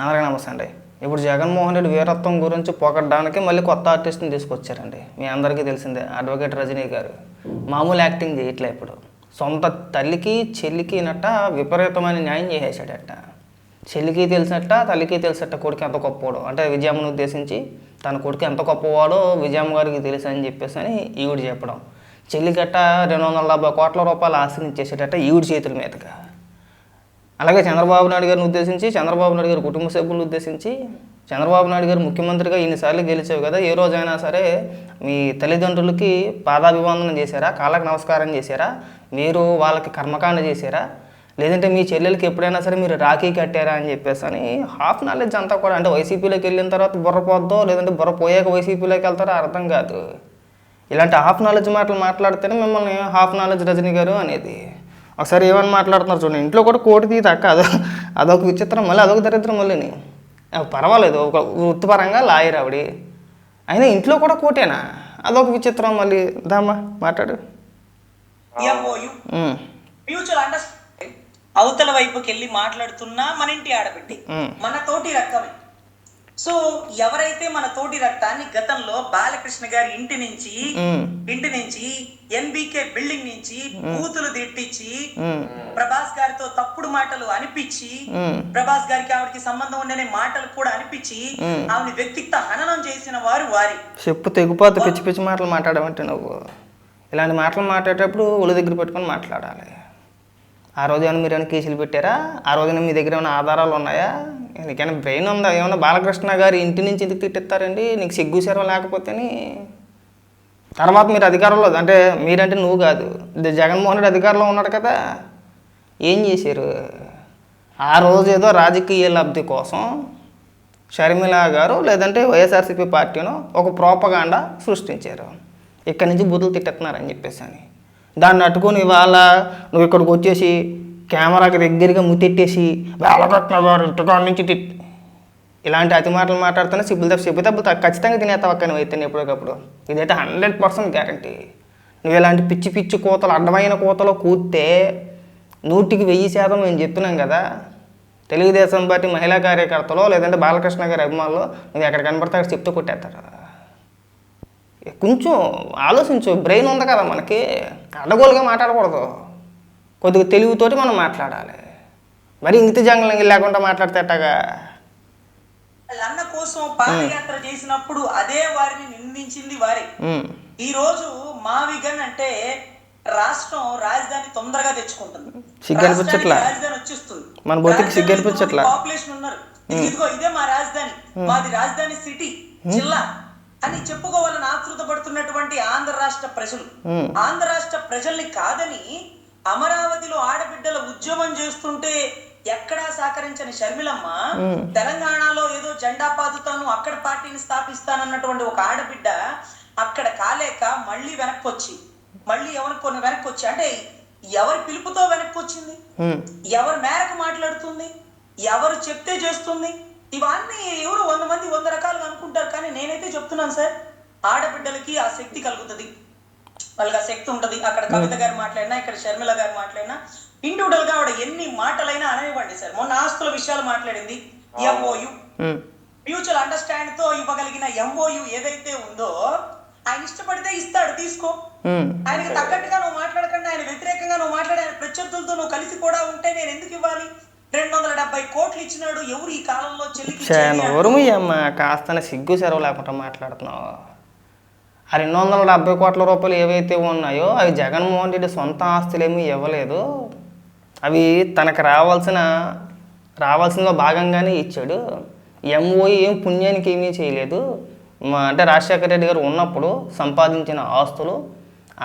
అందరికీ నమస్తే అండి. ఇప్పుడు జగన్మోహన్ రెడ్డి వీరత్వం గురించి పొగడ్డానికి మళ్ళీ కొత్త ఆర్టిస్ట్ని తీసుకొచ్చారండి. మీ అందరికీ తెలిసిందే, అడ్వకేట్ రజనీ గారు. మామూలు యాక్టింగ్ చేయట్లే. ఇప్పుడు సొంత తల్లికి చెల్లికి నట్ట విపరీతమైన న్యాయం చేసేసాడట. చెల్లికి తెలిసినట్ట, తల్లికి తెలిసినట్ట కొడుకు ఎంత గొప్పవాడో, అంటే విజయమ్మను ఉద్దేశించి తన కొడుకు ఎంత గొప్పవాడో విజయమ్మ గారికి తెలుసు అని చెప్పేసి అని ఈవిడ చెప్పడం. చెల్లి గట్ట 270 కోట్ల రూపాయలు ఆస్తిని ఇచ్చేసేటట్ట ఈవిడ చేతుల మీదుగా. అలాగే చంద్రబాబు నాయుడు గారిని ఉద్దేశించి, చంద్రబాబు నాయుడు గారి కుటుంబ సభ్యులను ఉద్దేశించి, చంద్రబాబు నాయుడు గారు ముఖ్యమంత్రిగా ఇన్నిసార్లు గెలిచావు కదా, ఏ రోజైనా సరే మీ తల్లిదండ్రులకి పాదాభివందనం చేశారా, కాళ్ళకి నమస్కారం చేశారా, మీరు వాళ్ళకి కర్మకాండ చేశారా, లేదంటే మీ చెల్లెలకి ఎప్పుడైనా సరే మీరు రాఖీ కట్టారా అని చెప్పేసి అని హాఫ్ నాలెడ్జ్ అంతా కూడా, అంటే వైసీపీలోకి వెళ్ళిన తర్వాత బుర్ర పోద్దో లేదంటే బుర్ర పోయాక వైసీపీలోకి వెళ్తారో అర్థం కాదు. ఇలాంటి హాఫ్ నాలెడ్జ్ మాటలు మాట్లాడితేనే మిమ్మల్ని హాఫ్ నాలెడ్జ్ రజనీ గారు అనేది. ఒకసారి ఏమని మాట్లాడుతున్నారు చూడండి, ఇంట్లో కూడా కోటి తీత అక్క, అదొక విచిత్రం, మళ్ళీ అదొక దరిద్రం. మళ్ళీని పర్వాలేదు, ఒక వృత్తిపరంగా లాయర్ ఆవిడ, అయినా ఇంట్లో కూడా కోటేనా, అదొక విచిత్రం. మళ్ళీ దామా మాట్లాడు. అవతల వైపుకి వెళ్ళి మాట్లాడుతున్నా మన ఇంటి ఆడబిడ్డి, మన తోటి రక్తమే. సో ఎవరైతే మన తోటి రక్తాన్ని గతంలో బాలకృష్ణ గారి ఇంటి నుంచి ఎన్బికే బిల్డింగ్ నుంచి బూతులు తిట్టించి ప్రభాస్ గారితో తప్పుడు మాటలు అనిపించి, ప్రభాస్ గారికి ఆవిడకి సంబంధం ఉండనే మాటలు కూడా అనిపించి ఆవిడ వ్యక్తిత్వ హననం చేసిన వారు వారి చెప్పు తెగిపోతే పిచ్చి పిచ్చి మాటలు మాట్లాడమంటే నువ్వు ఇలాంటి మాటలు మాట్లాడేటప్పుడు ఒళ్ళు దగ్గర పెట్టుకొని మాట్లాడాలి. ఆ రోజు ఏమైనా మీరు ఏమైనా కేసులు పెట్టారా? ఆ రోజున మీ దగ్గర ఏమైనా ఆధారాలు ఉన్నాయా? నీకైనా బ్రెయిన్ ఉందా? ఏమన్నా బాలకృష్ణ గారి ఇంటి నుంచి ఎందుకు తిట్టిస్తారండి? నీకు సిగ్గు శరం లేకపోతేని. తర్వాత మీరు అధికారంలో, అంటే మీరంటే నువ్వు కాదు, జగన్మోహన్ రెడ్డి అధికారంలో ఉన్నాడు కదా, ఏం చేశారు? ఆ రోజు ఏదో రాజకీయ లబ్ధి కోసం షర్మిల గారు లేదంటే వైఎస్ఆర్సీపీ పార్టీను ఒక ప్రోపగాండా సృష్టించారు. ఇక్కడి నుంచి బూతులు తిట్టేస్తున్నారని చెప్పేసి అని. దాన్ని అట్టుకొని ఇవాళ నువ్వు ఇక్కడికి వచ్చేసి కెమెరాకి దగ్గరగా ముత్తెట్టేసి బాలకృష్ణ గారు ఇంటికాడ నుంచి ఇలాంటి అతి మాటలు మాట్లాడుతున్నా సిబ్బులు ఖచ్చితంగా తినేస్తావు అక్క నువ్వు అయితే ఎప్పటికప్పుడు. ఇదైతే 100% గ్యారంటీ. నువ్వు ఇలాంటి పిచ్చి పిచ్చి కోతలు, అడ్డమైన కోతలో కూర్తే 100% మేము చెప్తున్నాం కదా. తెలుగుదేశం పార్టీ మహిళా కార్యకర్తలో లేదంటే బాలకృష్ణ గారి అభిమానులు నువ్వు ఎక్కడ కనబడితే అక్కడ చెప్తూ కొట్టేస్తారు. కొంచెం ఆలోచించు, బ్రెయిన్ ఉంది కదా మనకి, అడ్డగోలుగా మాట్లాడకూడదు, కొద్దిగా తెలివితోటి మనం మాట్లాడాలి. మరి ఇంగితి జంగలం లేకుండా మాట్లాడితే అట్టగా. అన్న కోసం పాదయాత్ర చేసినప్పుడు అదే వారిని నిందించింది వారే. ఈ రోజు మావిగన్ అంటే రాష్ట్రం రాజధాని తొందరగా తెచ్చుకుంటుంది, రాజధాని వచ్చేస్తుంది, మన బొత్తికి సిగ్గు అనిపించట్లా. పాపులేషన్ ఉన్నారు, ఇదిగో ఇదే మా రాజధాని, మాది రాజధాని సిటీ జిల్లా అని చెప్పుకోవాలని ఆతృత పడుతున్నటువంటి ఆంధ్ర రాష్ట్ర ప్రజలు, ఆంధ్ర రాష్ట్ర ప్రజల్ని కాదని అమరావతిలో ఆడబిడ్డల ఉద్యమం చేస్తుంటే ఎక్కడా సహకరించని షర్మిలమ్మ తెలంగాణలో ఏదో జెండా పాదుతాను, అక్కడ పార్టీని స్థాపిస్తానన్నటువంటి ఒక ఆడబిడ్డ అక్కడ కాలేక మళ్ళీ వెనక్కి వచ్చి అంటే ఎవరి పిలుపుతో వెనక్కి వచ్చింది, ఎవరి మేరకు మాట్లాడుతుంది, ఎవరు చెప్తే చేస్తుంది, ఇవన్నీ ఎవరు 100 మంది 100 రకాలుగా అనుకుంటారు. కానీ నేనైతే చెప్తున్నాను సార్, ఆడబిడ్డలకి ఆ శక్తి కలుగుతుంది, వాళ్ళకి ఆ శక్తి ఉంటుంది. అక్కడ కవిత గారు మాట్లాడినా, ఇక్కడ షర్మిల గారు మాట్లాడినా, ఇండివిడువల్ గా ఆవిడ ఎన్ని మాటలైనా అనేవ్వండి సార్. మొన్న ఆస్తుల విషయాలు మాట్లాడింది, ఎంఓయు మ్యూచువల్ అండర్స్టాండ్ తో ఇవ్వగలిగిన ఎంఓయు ఏదైతే ఉందో, ఆయన ఇష్టపడితే ఇస్తాడు, తీసుకో. ఆయనకి తగ్గట్టుగా నువ్వు మాట్లాడకుండా, ఆయన వ్యతిరేకంగా నువ్వు మాట్లాడే, ఆయన ప్రత్యర్థులతో నువ్వు కలిసి కూడా ఉంటే నేను ఎందుకు ఇవ్వాలి? 270 కోట్లు ఇచ్చినాడు, ఎవరు ఈ కాలంలో చెల్లికి కాస్త సిగ్గు సెరవు లేకుండా మాట్లాడుతున్నావు. ఆ 270 కోట్ల రూపాయలు ఏవైతే ఉన్నాయో అవి జగన్మోహన్ రెడ్డి సొంత ఆస్తులేమీ ఇవ్వలేదు, అవి తనకు రావాల్సిన భాగంగానే ఇచ్చాడు. ఎంఓఈ ఏం పుణ్యానికి ఏమీ చేయలేదు. అంటే రాజశేఖర రెడ్డి గారు ఉన్నప్పుడు సంపాదించిన ఆస్తులు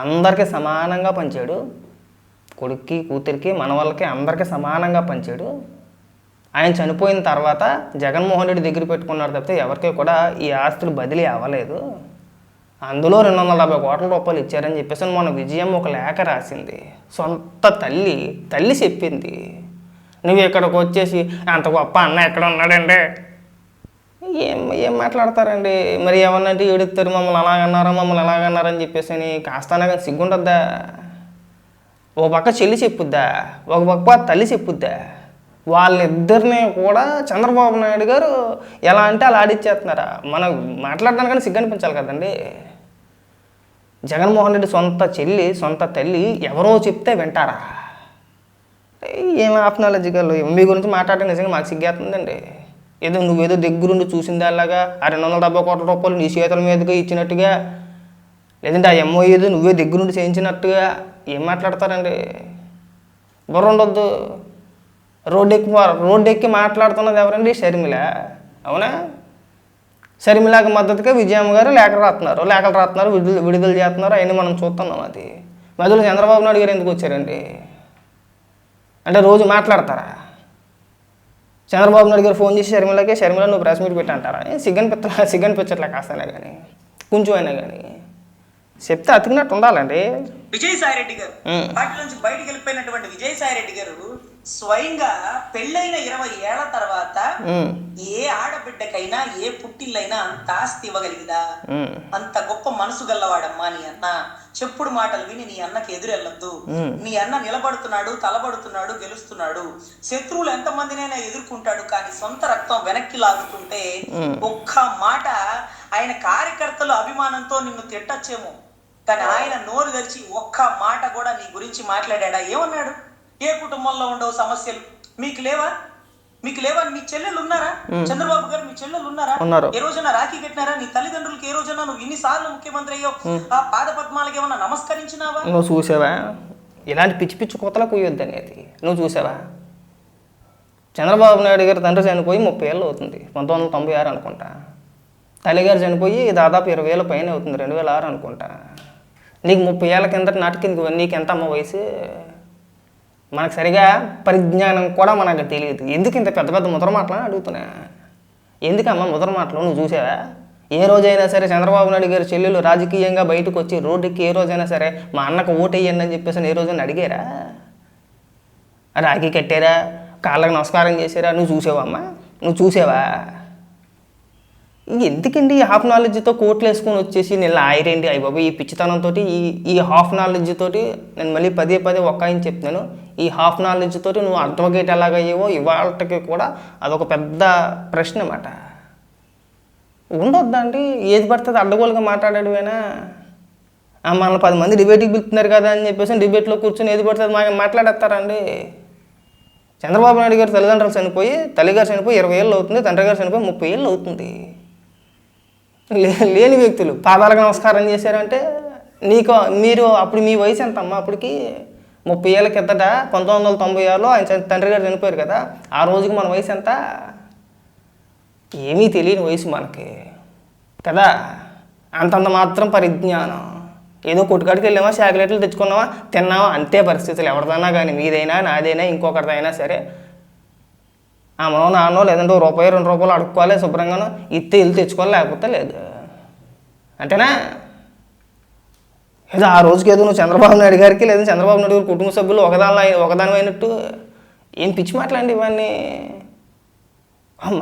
అందరికీ సమానంగా పంచాడు, కొడుక్కి కూతురికి మనవాళ్ళకి అందరికీ సమానంగా పంచాడు. ఆయన చనిపోయిన తర్వాత జగన్మోహన్ రెడ్డి దగ్గర పెట్టుకున్నారు తప్పితే ఎవరికి కూడా ఈ ఆస్తులు బదిలీ అవ్వలేదు. అందులో 270 కోట్ల రూపాయలు ఇచ్చారని చెప్పేసి మొన్న విజయం ఒక లేఖ రాసింది. సొంత తల్లి చెప్పింది. నువ్వు ఇక్కడికి వచ్చేసి అంత గొప్ప అన్న ఎక్కడ ఉన్నాడంటే ఏం మాట్లాడతారండి? మరి ఏమన్నంటే ఏడుస్తారు, మమ్మల్ని అలాగన్నారని చెప్పేసి అని. కాస్తానా కానీ సిగ్గుంటుందా? ఒక పక్క చెల్లి చెప్పుద్దా, ఒక పక్క తల్లి చెప్పుద్దా? వాళ్ళిద్దరిని కూడా చంద్రబాబు నాయుడు గారు ఎలా అంటే అలా ఆడిచ్చేస్తున్నారా? మనం మాట్లాడడానికని సిగ్గు అనిపించాలి కదండి. జగన్మోహన్ రెడ్డి సొంత చెల్లి, సొంత తల్లి ఎవరో చెప్తే వింటారా? ఏం ఆప్నాలజికల్ మీ గురించి మాట్లాడటం నిజంగా మాకు సిగ్గేస్తుందండి. ఏదో నువ్వేదో దగ్గరుండి చూసింది అలాగా ఆ 270 కోట్ల రూపాయలు నీ చేతుల మీదుగా ఇచ్చినట్టుగా, లేదంటే ఆ ఎంఓ ఏదో నువ్వే దగ్గరుండి చేయించినట్టుగా ఏం మాట్లాడతారండి? బుర్ర ఉండొద్దు. రోడ్డు ఎక్కి మాట్లాడుతున్నది ఎవరండి? షర్మిల. అవునా? షర్మిలాకి మద్దతుగా విజయమ్మ గారు లేఖలు రాస్తున్నారు, విడుదల చేస్తున్నారు. అవన్నీ మనం చూస్తున్నాం. అది మధ్యలో చంద్రబాబు నాయుడు గారు ఎందుకు వచ్చారండి? అంటే రోజు మాట్లాడతారా? చంద్రబాబు నాయుడు గారు ఫోన్ చేసి షర్మిల నువ్వు ప్రెస్ మీట్ పెట్టి అంటారా? సిగ్గనిపించట్లే కాస్తనే కానీ కొంచెం అయినా కానీ చెప్తే అతికినట్టు ఉండాలండి. విజయసాయిరెడ్డి గారు పార్టీ నుంచి బయటికి వెళ్ళిపోయినటువంటి విజయసాయిరెడ్డి గారు స్వయంగా పెళ్ళైన 20 ఏళ్ల తర్వాత ఏ ఆడబిడ్డకైనా ఏ పుట్టిల్లైనా అంత ఆస్తి ఇవ్వగలిగిదా? అంత గొప్ప మనసు గల్లవాడమ్మా నీ అన్న. చెప్పుడు మాటలు విని నీ అన్నకి ఎదురెళ్ళొద్దు. నీ అన్న నిలబడుతున్నాడు, తలబడుతున్నాడు, గెలుస్తున్నాడు. శత్రువులు ఎంతమందినైనా ఎదుర్కొంటాడు, కానీ సొంత రక్తం వెనక్కి లాగుతుంటే ఒక్క మాట ఆయన కార్యకర్తలు అభిమానంతో నిన్ను తిట్టచ్చేమో, కానీ ఆయన నోరు తెరిచి ఒక్క మాట కూడా నీ గురించి మాట్లాడా? ఏమన్నాడు? ఏ కుటుంబంలో ఉండవు సమస్యలు? మీకు లేవా? మీ చెల్లెలు ఉన్నారా? చంద్రబాబు గారు మీ చెల్లెలు ఉన్నారా? ఏ రోజైనా రాఖీ కట్టినారా? నీ తల్లిదండ్రులకి ఏ రోజైనా నువ్వు ఇన్నిసార్లు ముఖ్యమంత్రి అయ్యో ఆ పాద పద్మాలకి ఏమన్నా నమస్కరించినావా? నువ్వు చూసావా? ఇలాంటి పిచ్చి పిచ్చి కొత్తలకు పోయొద్దు అనేది నువ్వు చూసావా? చంద్రబాబు నాయుడు గారి తండ్రి చనిపోయి 30 ఏళ్ళు అవుతుంది, 1996 అనుకుంటా. తల్లిగారు చనిపోయి దాదాపు 20 ఏళ్ళ పైన అవుతుంది, 2006 అనుకుంటా. నీకు 30 ఏళ్ళ కిందటి నాటికి నీకు ఎంత అమ్మ వయసు? మనకు సరిగా పరిజ్ఞానం కూడా మనకు తెలియదు. ఎందుకు ఇంత పెద్ద పెద్ద ముద్ర మాటలని అడుగుతున్నా. ఎందుకమ్మా ముద్ర మాటలు? నువ్వు చూసావా? ఏ రోజైనా సరే చంద్రబాబు నాయుడు గారి చెల్లెలు రాజకీయంగా బయటకు వచ్చి రోడ్డుకి ఏ రోజైనా సరే మా అన్నకు ఓటేయండి అని చెప్పేసి ఏ రోజైనా అడిగారా? రాఖీ కట్టారా? కాళ్ళకి నమస్కారం చేశారా? నువ్వు చూసావమ్మా? నువ్వు చూసావా? ఎందుకండి ఈ హాఫ్ నాలెడ్జ్తో కోట్లు వేసుకొని వచ్చేసి నేను ఆయరేంటి అయ్యి బాబు ఈ పిచ్చితనంతో ఈ హాఫ్ నాలెడ్జ్ తోటి నేను మళ్ళీ పదే ఒక్కాయని చెప్తున్నాను. ఈ హాఫ్ నాలెడ్జ్ తోటి నువ్వు అడ్వకేట్ ఎలాగయ్యేవో ఇవాళకి కూడా అదొక పెద్ద ప్రశ్న అన్నమాట. ఉండొద్దా అండి? ఏది పడుతుంది అడ్డగోలుగా మాట్లాడాడువేనా? మనల్ని 10 మంది డిబేట్కి పిలుస్తున్నారు కదా అని చెప్పేసి డిబేట్లో కూర్చొని ఏది పడుతుంది మాట్లాడేస్తారండి. చంద్రబాబు నాయుడు గారు తల్లిగారు చనిపోయి 20 ఏళ్ళు అవుతుంది, తండ్రి గారు చనిపోయి 30 ఏళ్ళు అవుతుంది. లేని వ్యక్తులు పాదాలకు నమస్కారం చేశారంటే మీరు అప్పుడు మీ వయసు ఎంతమ్మా? అప్పటికి 30 ఏళ్ళ కిందట 1996లో ఆయన తండ్రి గారు చనిపోయారు కదా, ఆ రోజుకి మన వయసు ఎంత? ఏమీ తెలియని వయసు మనకి కదా. అంతంత మాత్రం పరిజ్ఞానం. ఏదో కొట్టుకాడికి వెళ్ళామా, చాక్లెట్లు తెచ్చుకున్నామా, తిన్నామా, అంతే పరిస్థితులు. ఎవరిదైనా కానీ మీదైనా నాదైనా ఇంకొకరిదైనా సరే మనో నాన్నో లేదంటే ₹1 ₹2 అడుక్కోవాలి, శుభ్రంగానో ఇస్తే ఇల్లు తెచ్చుకోవాలి, లేకపోతే లేదు. అంతేనా? ఏదో ఆ రోజుకి ఏదో నువ్వు చంద్రబాబు నాయుడు గారికి లేదా చంద్రబాబు నాయుడు గారి కుటుంబ సభ్యులు ఒకదానివైనట్టు ఏం పిచ్చి మాట్లాడండి ఇవన్నీ.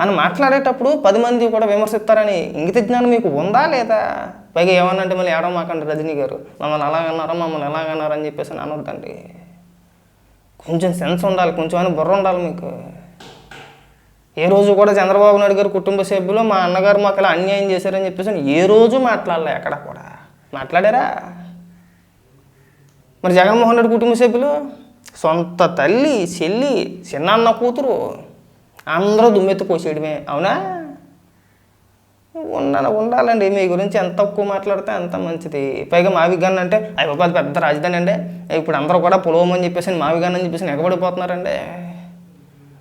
మనం మాట్లాడేటప్పుడు 10 మంది కూడా విమర్శిస్తారని ఇంగిత జ్ఞానం మీకు ఉందా లేదా? పైగా ఏమన్నంటే మళ్ళీ ఏడో మాకండి రజనీ గారు మమ్మల్ని ఎలాగన్నారు అని చెప్పేసి అనొద్దండి. కొంచెం సెన్స్ ఉండాలి, కొంచెం అని బుర్ర ఉండాలి మీకు. ఏ రోజు కూడా చంద్రబాబు నాయుడు గారి కుటుంబ సభ్యులు మా అన్నగారు మాకు ఇలా అన్యాయం చేశారని చెప్పేసి ఏ రోజు మాట్లాడలే. ఎక్కడ కూడా మాట్లాడారా? మరి జగన్మోహన్ రెడ్డి కుటుంబ సభ్యులు సొంత తల్లి, చెల్లి, చిన్నాన్న కూతురు అందరూ దుమ్మెత్తి పోసేయడమే. అవునా? ఉండాలండి. మీ గురించి ఎంత తక్కువ మాట్లాడితే అంత మంచిది. పైగా మావిగాన్ అంటే బాబు అది పెద్ద రాజధాని అండి, ఇప్పుడు అందరూ కూడా పొలవమని చెప్పేసి మావిగాన్ అని చెప్పేసి ఎగబడిపోతున్నారండి.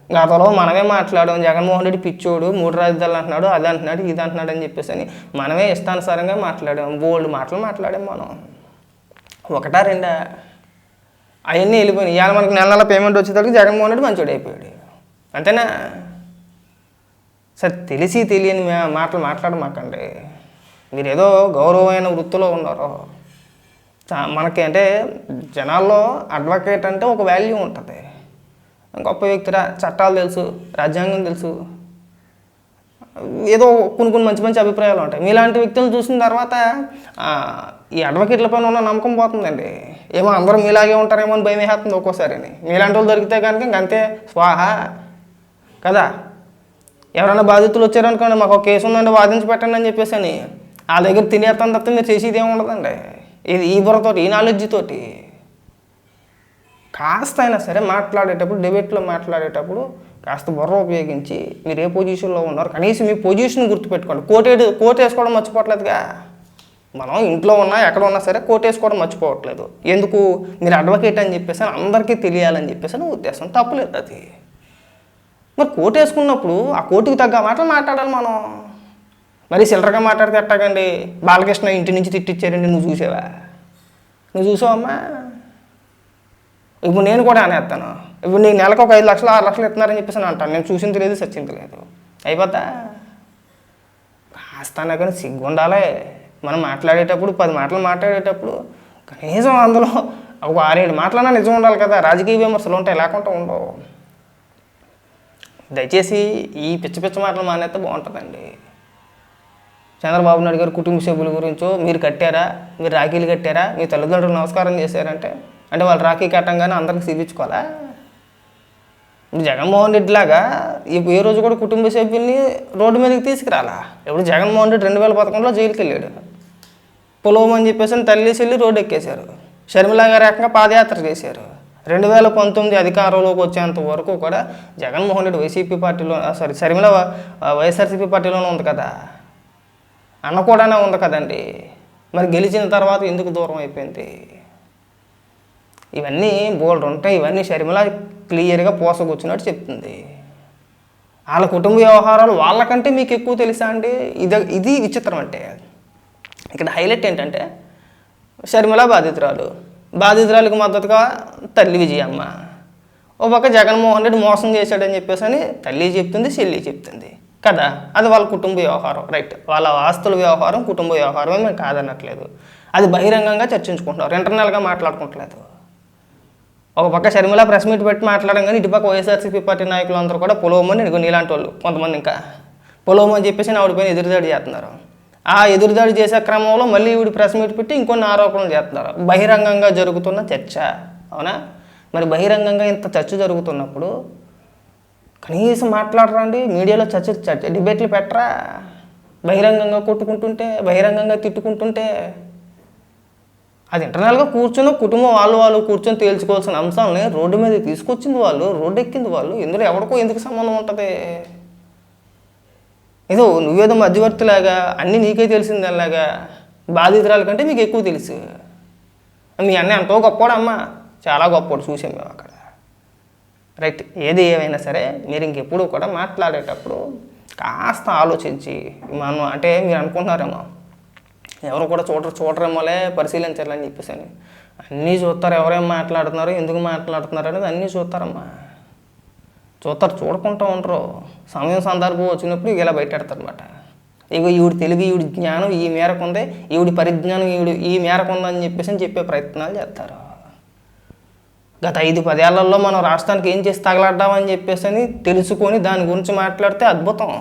గతంలో మనమే మాట్లాడాం, జగన్మోహన్ రెడ్డి పిచ్చోడు 3 రాజధానులు అంటున్నాడు, అది అంటున్నాడు, ఇది అంటున్నాడు అని చెప్పేసి అని మనమే ఇష్టానుసారంగా మాట్లాడాం. బోల్డ్ మాటలు మాట్లాడాం మనం. 1 2 అవన్నీ వెళ్ళిపోయినాయి. ఇవాళ మనకు నెల పేమెంట్ వచ్చేసరికి జగన్మోహన్ రెడ్డి మంచోడు అయిపోయాడు. అంతేనా? సరే తెలిసి తెలియని మాటలు మాట్లాడమాకండి. మీరు ఏదో గౌరవమైన వృత్తిలో ఉన్నారు. మనకి అంటే జనాల్లో అడ్వకేట్ అంటే ఒక వాల్యూ ఉంటుంది. గొప్ప వ్యక్తిరా, చట్టాలు తెలుసు, రాజ్యాంగం తెలుసు, ఏదో కొన్ని మంచి అభిప్రాయాలు ఉంటాయి. మీలాంటి వ్యక్తులను చూసిన తర్వాత ఈ అడ్వకేట్ల పైన ఉన్న నమ్మకం పోతుందండి. ఏమో అందరూ మీలాగే ఉంటారేమో అని భయం వేస్తుంది ఒక్కోసారి. మీలాంటి వాళ్ళు దొరికితే కనుక ఇంకంతే స్వాహ కదా. ఎవరైనా బాధితులు వచ్చారనుకోండి, మాకు ఒక కేసు ఉందండి వాదించి పెట్టండి అని చెప్పేసి అని ఆ దగ్గర తినేస్తాను తప్ప మీరు చేసేది ఏమి ఉండదండి. ఇది ఈ బుర్రతోటి, ఈ నాలెడ్జ్తోటి కాస్త అయినా సరే మాట్లాడేటప్పుడు, డిబేట్లో మాట్లాడేటప్పుడు కాస్త బుర్ర ఉపయోగించి మీరు ఏ పొజిషన్లో ఉన్నారు కనీసం మీ పొజిషన్ గుర్తుపెట్టుకోండి. కోట్ వేసుకోవడం మర్చిపోవట్లేదుగా. మనం ఇంట్లో ఉన్నా ఎక్కడ ఉన్నా సరే కోట్ వేసుకోవడం మర్చిపోవట్లేదు. ఎందుకు? మీరు అడ్వకేట్ అని చెప్పేసి అందరికీ తెలియాలని చెప్పేసి అని ఉద్దేశం. తప్పులేదు అది. మరి కోట్ వేసుకున్నప్పుడు ఆ కోటుకు తగ్గ మాటలు మాట్లాడాలి మనం. మరి సిల్లరగా మాట్లాడితే ఎట్టాగండి? బాలకృష్ణ ఇంటి నుంచి తిట్టిచ్చారండి, నువ్వు చూసావా? నువ్వు చూసావమ్మా? ఇప్పుడు నేను కూడా అనేస్తాను. ఇప్పుడు నీకు నెలకు ఒక 5 లక్షలు 6 లక్షలు ఇస్తున్నారని చెప్పేసి అని అంటాను. నేను చూసింది లేదు, సచ్చింది లేదు. అయిపోతా కాస్తానా కానీ సిగ్గు ఉండాలి. మనం మాట్లాడేటప్పుడు 10 మాటలు మాట్లాడేటప్పుడు కనీసం అందులో ఒక 6-7 మాటలన్నా నిజం ఉండాలి కదా. రాజకీయ విమర్శలు ఉంటాయి, లేకుండా ఉండవు. దయచేసి ఈ పిచ్చి మాటలు మానేస్తే బాగుంటుందండి. చంద్రబాబు నాయుడు గారు కుటుంబ సభ్యుల గురించో మీరు కట్టారా, మీరు రాఖీలు కట్టారా, మీ తల్లిదండ్రులకు నమస్కారం చేశారంటే అంటే వాళ్ళు రాఖీ కట్టంగానే అందరికి చూపించుకోవాలా? ఇప్పుడు జగన్మోహన్ రెడ్డి లాగా ఏ రోజు కూడా కుటుంబ సభ్యుల్ని రోడ్డు మీదకి తీసుకురాలా. ఇప్పుడు జగన్మోహన్ రెడ్డి 2011లో జైలుకి వెళ్ళాడు. పొలవమని చెప్పేసి తల్లి చెల్లి రోడ్డు ఎక్కేశారు. షర్మిల గారు ఏకంగా పాదయాత్ర చేశారు. 2019 అధికారంలోకి వచ్చేంత వరకు కూడా జగన్మోహన్ రెడ్డి వైసీపీ పార్టీలో షర్మిల వైఎస్ఆర్సీపీ పార్టీలోనే ఉంది కదా, అన్న కూడానే ఉంది కదండి. మరి గెలిచిన తర్వాత ఎందుకు దూరం అయిపోయింది? ఇవన్నీ బోల్డ్ ఉంటాయి. ఇవన్నీ షర్మిల క్లియర్గా పోసకొచ్చినట్టు చెప్తుంది. వాళ్ళ కుటుంబ వ్యవహారాలు వాళ్ళకంటే మీకు ఎక్కువ తెలుసా అండి? ఇది విచిత్రం. అంటే ఇక్కడ హైలైట్ ఏంటంటే షర్మిల బాధితురాలకు మద్దతుగా తల్లి విజయమ్మ, ఓ పక్క జగన్మోహన్ రెడ్డి మోసం చేశాడని చెప్పేసి అని తల్లి చెప్తుంది, చెల్లి చెప్తుంది కదా. అది వాళ్ళ కుటుంబ వ్యవహారం, రైట్. వాళ్ళ ఆస్తుల వ్యవహారం, కుటుంబ వ్యవహారం మేము కాదనట్లేదు. అది బహిరంగంగా చర్చించుకుంటున్నారు, ఇంటర్నల్గా మాట్లాడుకుంటలేదు. ఒక పక్క షర్మిల ప్రెస్ మీట్ పెట్టి మాట్లాడడం కానీ ఇటుపక్క వైఎస్ఆర్సీపీ పార్టీ నాయకులు అందరూ కూడా పొలవమని నీలాంటి వాళ్ళు కొంతమంది ఇంకా పొలవమని చెప్పేసి ఆవిడపైన ఎదురుదాడి చేస్తున్నారు. ఆ ఎదురుదాడి చేసే క్రమంలో మళ్ళీ ఈవిడ ప్రెస్ మీట్ పెట్టి ఇంకొన్ని ఆరోపణలు చేస్తున్నారు. బహిరంగంగా జరుగుతున్న చర్చ, అవునా? మరి బహిరంగంగా ఇంత చర్చ జరుగుతున్నప్పుడు కనీసం మాట్లాడరండి. మీడియాలో చర్చ డిబేట్లు పెట్టరా? బహిరంగంగా కొట్టుకుంటుంటే, బహిరంగంగా తిట్టుకుంటుంటే అది ఇంటర్నల్గా కూర్చొని కుటుంబం వాళ్ళు కూర్చొని తేల్చుకోవాల్సిన అంశాలని రోడ్డు మీద తీసుకొచ్చింది వాళ్ళు, రోడ్డు ఎక్కింది వాళ్ళు. ఇందులో ఎవరికో ఎందుకు సంబంధం ఉంటుంది? ఏదో నువ్వేదో మధ్యవర్తిలాగా అన్నీ నీకే తెలిసిందలాగా బాధితురాల కంటే మీకు ఎక్కువ తెలుసు. మీ అన్న ఎంతో గొప్పోడు అమ్మ, చాలా గొప్పోడు, చూసాం మేము అక్కడ, రైట్. ఏది ఏమైనా సరే మీరు ఇంకెప్పుడు కూడా మాట్లాడేటప్పుడు కాస్త ఆలోచించి మనం అంటే మీరు అనుకుంటున్నారేమో ఎవరు కూడా చూడరేమోలే పరిశీలించాలని చెప్పేసి అని. అన్నీ చూస్తారు, ఎవరేం మాట్లాడుతున్నారు, ఎందుకు మాట్లాడుతున్నారు అనేది అన్నీ చూస్తారమ్మా. చూడకుండా ఉండరు. సమయం సందర్భం వచ్చినప్పుడు ఇలా బయటెడతారనమాట. ఇక ఈవిడ తెలివి, ఈవిడ జ్ఞానం ఈ మేరకు ఉంది, ఈవిడ పరిజ్ఞానం ఈ మేరకు ఉందని చెప్పేసి చెప్పే ప్రయత్నాలు చేస్తారు. గత 5-10 ఏళ్లలో మనం రాష్ట్రానికి ఏం చేసి తగలడ్డామని చెప్పేసి అని తెలుసుకొని దాని గురించి మాట్లాడితే అద్భుతం.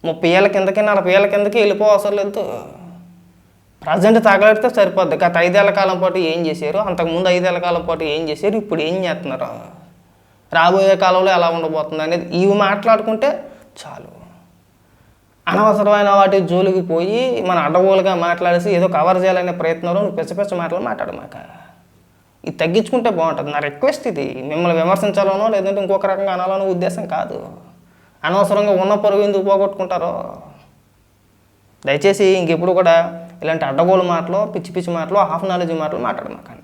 30 ఏళ్ళ కిందకి 40 ఏళ్ళ కిందకి వెళ్ళిపోవసరం లేదు. ప్రజెంట్ తగలడితే సరిపోద్ది. గత 5 ఏళ్ల కాలం పాటు ఏం చేశారు, అంతకుముందు 5 ఏళ్ల కాలం పాటు ఏం చేశారు, ఇప్పుడు ఏం చేస్తున్నారు, రాబోయే కాలంలో ఎలా ఉండబోతుంది అనేది ఇవి మాట్లాడుకుంటే చాలు. అనవసరమైన వాటి జోలికి పోయి మన అడ్డగోలుగా మాట్లాడేసి ఏదో కవర్ చేయాలనే ప్రయత్నంలో నువ్వు పిచ్చ మాటలు మాట్లాడమాక. ఇది తగ్గించుకుంటే బాగుంటుంది. నా రిక్వెస్ట్ ఇది. మిమ్మల్ని విమర్శించాలనో లేదంటే ఇంకొక రకంగా అనాలనో ఉద్దేశం కాదు. అనవసరంగా ఉన్న పరువు ఎందుకు పోగొట్టుకుంటారో. దయచేసి ఇంకెప్పుడు కూడా ఇలాంటి అడ్డగోలు మాటలు, పిచ్చి మాటలు, హాఫ్ నాలెడ్జ్ మాటలు మాట్లాడమాకండి.